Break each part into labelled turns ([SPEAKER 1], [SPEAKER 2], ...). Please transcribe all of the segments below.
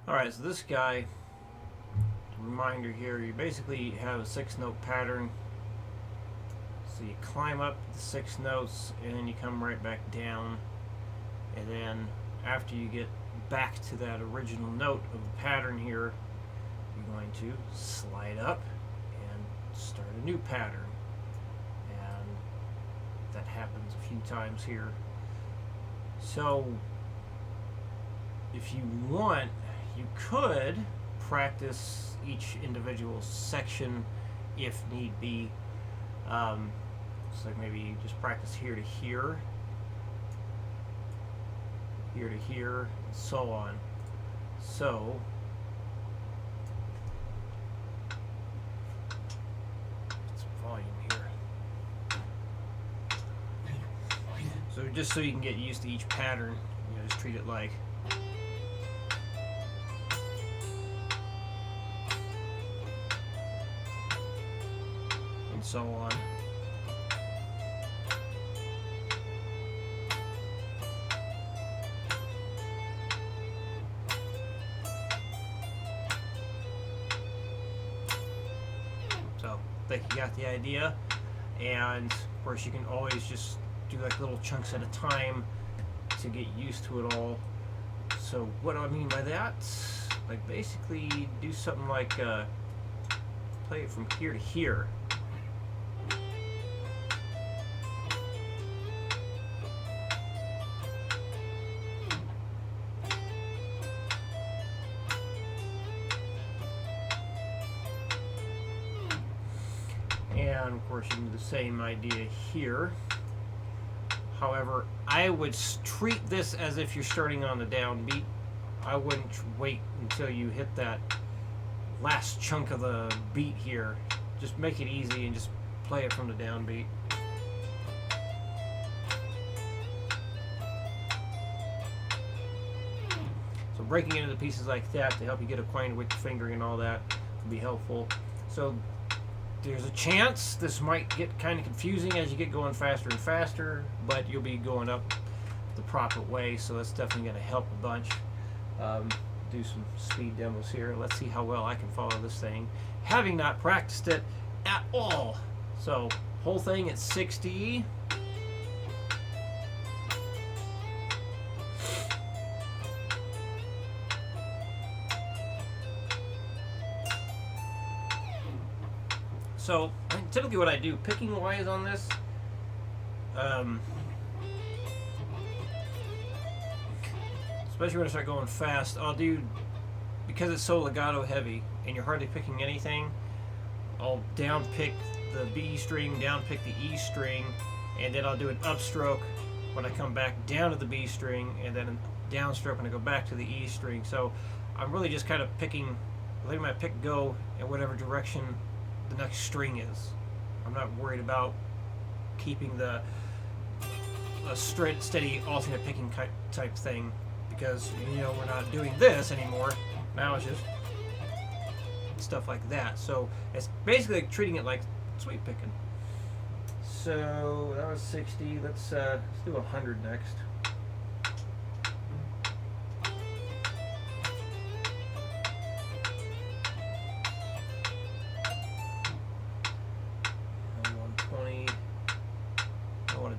[SPEAKER 1] Alright, so this guy, reminder here, you basically have a 6-note pattern. So you climb up the 6 notes and then you come right back down, and then after you get back to that original note of the pattern here, you're going to slide up and start a new pattern. And that happens a few times here. So if you want, you could practice each individual section if need be. So maybe you just practice here to here, here to here, and so on. So get some volume here. So just so you can get used to each pattern, just treat it like and so on. So I think you got the idea, and of course you can always just do like little chunks at a time to get used to it all. So what do I mean by that? Like basically do something like play it from here to here. And of course you can do the same idea here. However, I would treat this as if you're starting on the downbeat. I wouldn't wait until you hit that last chunk of the beat here. Just make it easy and just play it from the downbeat. So breaking into the pieces like that to help you get acquainted with your fingering and all that will be helpful. So there's a chance this might get kind of confusing as you get going faster and faster, but you'll be going up the proper way, so that's definitely going to help a bunch. Do some speed demos here. Let's see how well I can follow this thing, having not practiced it at all. So whole thing at 60. So typically what I do, picking wise on this, especially when I start going fast, I'll do, because it's so legato heavy and you're hardly picking anything, I'll down pick the B string, down pick the E string, and then I'll do an upstroke when I come back down to the B string, and then a downstroke when I go back to the E string. So I'm really just kind of picking, letting my pick go in whatever direction the next string is. I'm not worried about keeping a straight, steady alternate picking type thing, because we're not doing this anymore. Now it's just stuff like that. So it's basically like treating it like sweep picking. So that was 60. Let's do 100 next.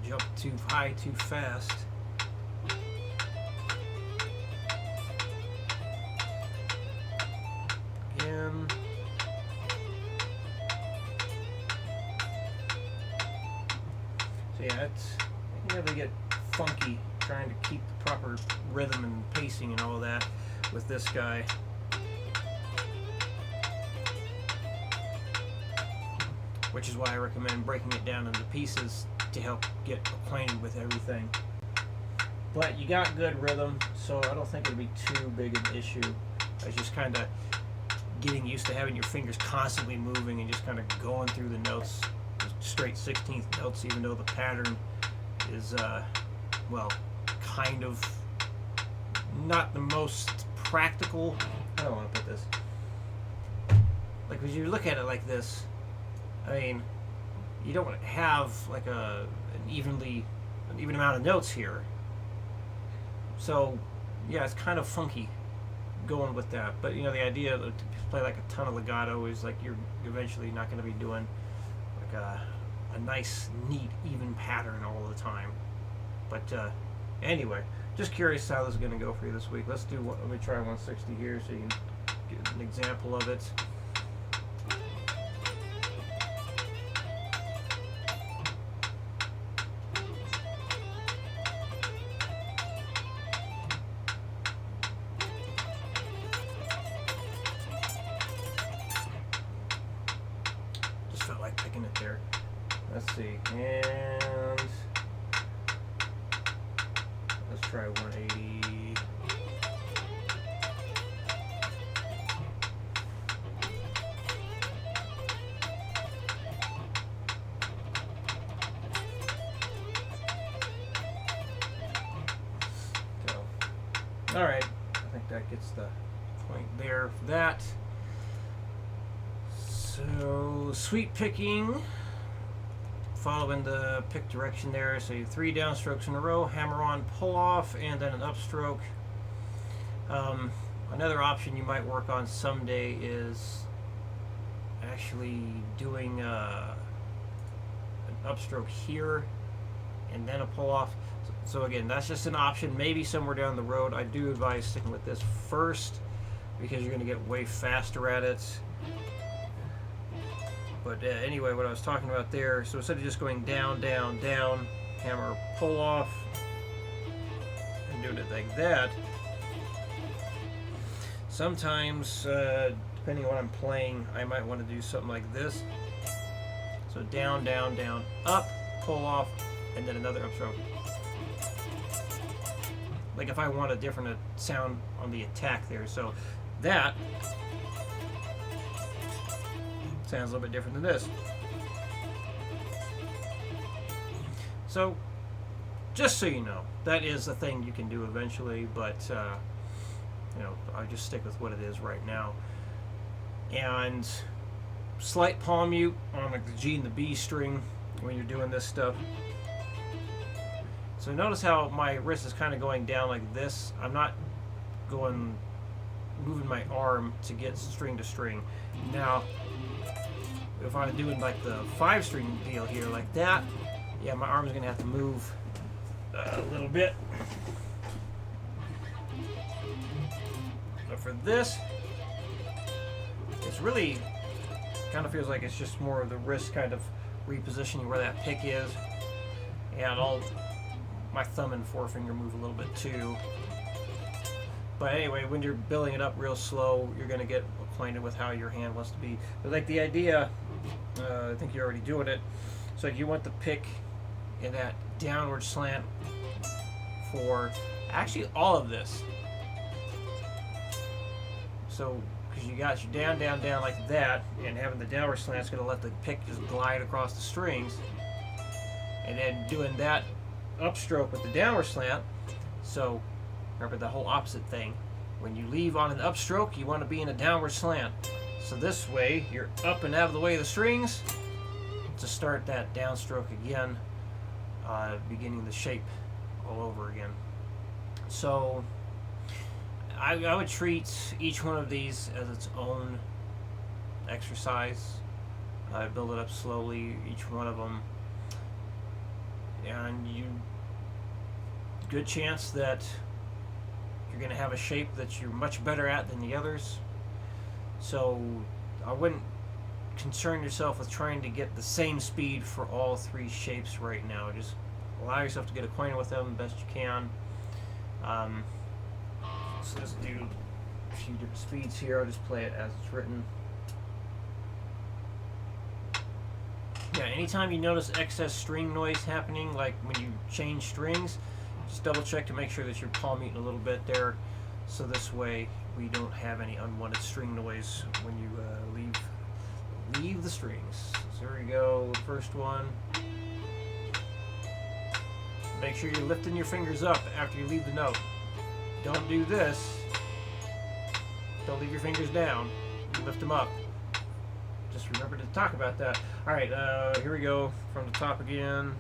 [SPEAKER 1] Jump too high too fast. Again. So yeah, it can really get funky trying to keep the proper rhythm and pacing and all of that with this guy. Which is why I recommend breaking it down into pieces to help get acquainted with everything. But you got good rhythm, so I don't think it'll be too big an issue. It's just kind of getting used to having your fingers constantly moving and just kind of going through the notes, straight 16th notes, even though the pattern is, well, kind of not the most practical. I don't want to put this. Like, when you look at it like this, I mean, you don't have like an even amount of notes here. So yeah, it's kind of funky going with that. But you know, the idea to play like a ton of legato is like you're eventually not going to be doing like a nice, neat, even pattern all the time. But anyway, just curious how this is going to go for you this week. Let me try 160 here so you can get an example of it. Just felt like picking it there. Let's see, and let's try 180. So, all right, I think that gets the point there for that. So, sweep picking. Following the pick direction there, so you 3 downstrokes in a row, hammer on, pull off, and then an upstroke. Another option you might work on someday is actually doing an upstroke here and then a pull off. So again, that's just an option, maybe somewhere down the road. I do advise sticking with this first because you're going to get way faster at it. But anyway, what I was talking about there, so instead of just going down, down, down, hammer, pull off, and doing it like that, sometimes, depending on what I'm playing, I might want to do something like this. So down, down, down, up, pull off, and then another upstroke. Like if I want a different sound on the attack there. So that sounds a little bit different than this. So, just so you know, that is a thing you can do eventually, but, you know, I just stick with what it is right now. And slight palm mute on like the G and the B string when you're doing this stuff. So notice how my wrist is kind of going down like this. I'm not moving my arm to get string to string. Now, if I'm doing like the 5-string deal here like that, yeah, my arm's gonna have to move a little bit. But for this, it's really kind of feels like it's just more of the wrist kind of repositioning where that pick is, and my thumb and forefinger move a little bit too. But anyway, when you're building it up real slow, you're going to get acquainted with how your hand wants to be. But like the idea, I think you're already doing it. So you want the pick in that downward slant for actually all of this. So, because you got your down, down, down like that, and having the downward slant is going to let the pick just glide across the strings. And then doing that upstroke with the downward slant. So, remember the whole opposite thing. When you leave on an upstroke, you want to be in a downward slant. So this way, you're up and out of the way of the strings to start that downstroke again, beginning the shape all over again. So I would treat each one of these as its own exercise. Build it up slowly, each one of them. And good chance that you're going to have a shape that you're much better at than the others. So I wouldn't concern yourself with trying to get the same speed for all 3 shapes right now. Just allow yourself to get acquainted with them the best you can. So let's do a few different speeds here. I'll just play it as it's written. Yeah, anytime you notice excess string noise happening, like when you change strings, just double check to make sure that you're palm muting a little bit there, so this way we don't have any unwanted string noise when you leave the strings. So here we go, first one. Make sure you're lifting your fingers up after you leave the note. Don't do this. Don't leave your fingers down. Lift them up. Just remember to talk about that. Alright, here we go from the top again.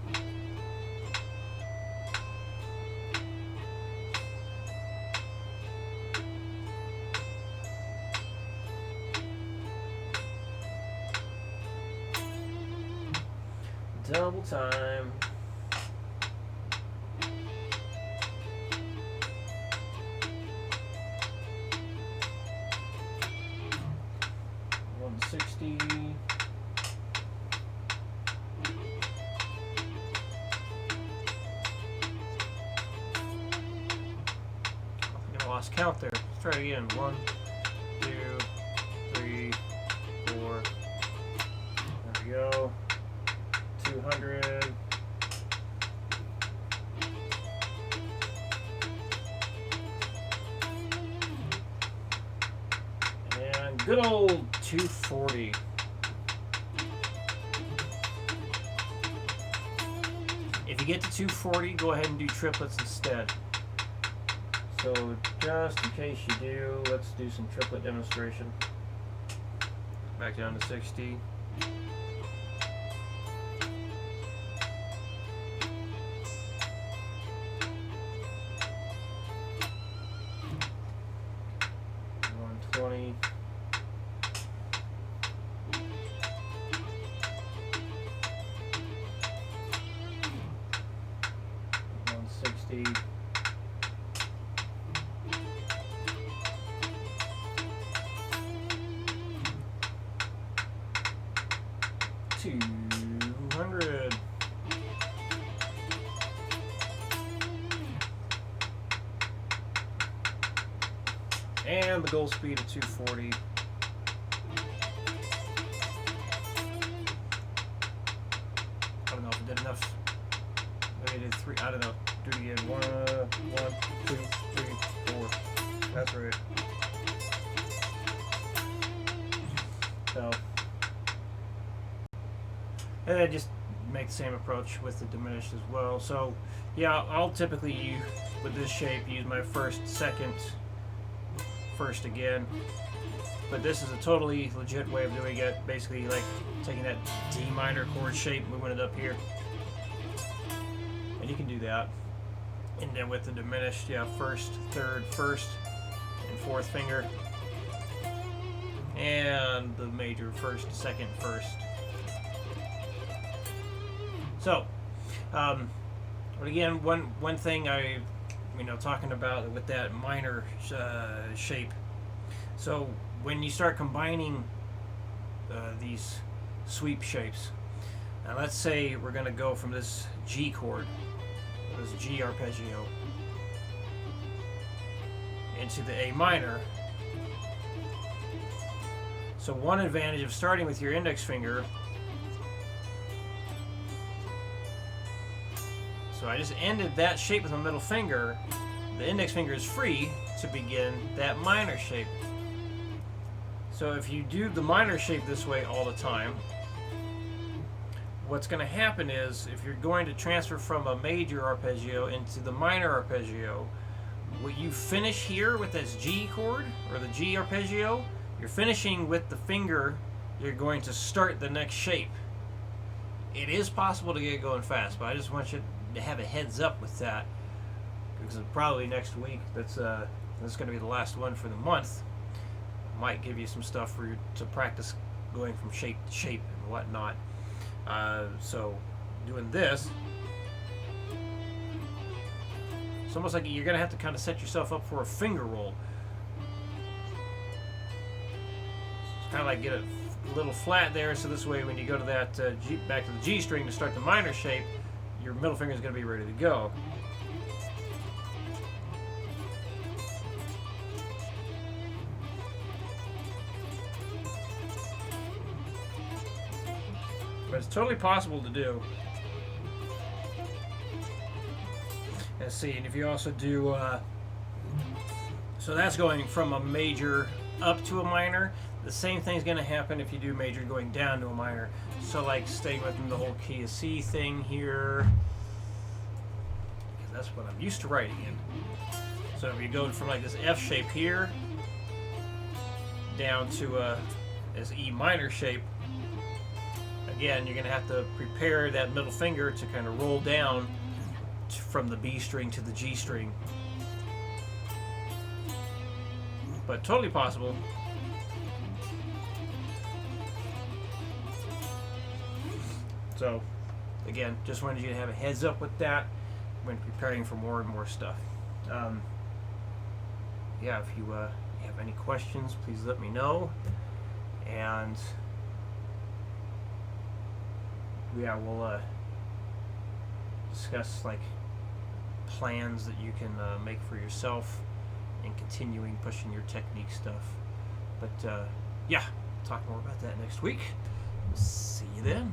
[SPEAKER 1] Double time. $160. I lost count there. Let's try it again. 1, 2, 3, 4. There we go. 200. And good old 240. If you get to 240, go ahead and do triplets instead. So just in case you do, let's do some triplet demonstration. Back down to 60. $120. $160. $200. And the goal speed of 240. I don't know if it did enough. Maybe it did 3. I don't know. Do it again. 1, 2, 3, 4. That's right. So, and then just make the same approach with the diminished as well. So, yeah, I'll typically, with this shape, use my first, second, first again. But this is a totally legit way of doing it. Basically, like taking that D minor chord shape, moving it up here. And you can do that. And then with the diminished, yeah, first, third, first, and fourth finger. And the major first, second, first. So, but again, one thing talking about with that minor shape. So when you start combining these sweep shapes, now let's say we're going to go from this G chord, this G arpeggio, into the A minor. So one advantage of starting with your index finger, so I just ended that shape with my middle finger. The index finger is free to begin that minor shape. So if you do the minor shape this way all the time, what's going to happen is if you're going to transfer from a major arpeggio into the minor arpeggio, what you finish here with this G chord or the G arpeggio, you're finishing with the finger you're going to start the next shape. It is possible to get going fast, but I just want you to have a heads up with that, because probably next week that's going to be the last one for the month. Might give you some stuff for you to practice going from shape to shape and whatnot. So doing this, it's almost like you're going to have to kind of set yourself up for a finger roll. It's kind of like get a little flat there, so this way when you go to that back to the G string to start the minor shape, your middle finger is going to be ready to go. But it's totally possible to do. Let's see, and if you also do, so that's going from a major up to a minor. The same thing's going to happen if you do major going down to a minor. So like staying within the whole key of C thing here, because that's what I'm used to writing in. So if you go from like this F shape here down to this E minor shape, again, you're going to have to prepare that middle finger to kind of roll down from the B string to the G string. But totally possible. So, again, just wanted you to have a heads up with that when preparing for more and more stuff. Yeah, if you have any questions, please let me know. And yeah, we'll discuss like plans that you can make for yourself and continuing pushing your technique stuff. But yeah, talk more about that next week. See you then.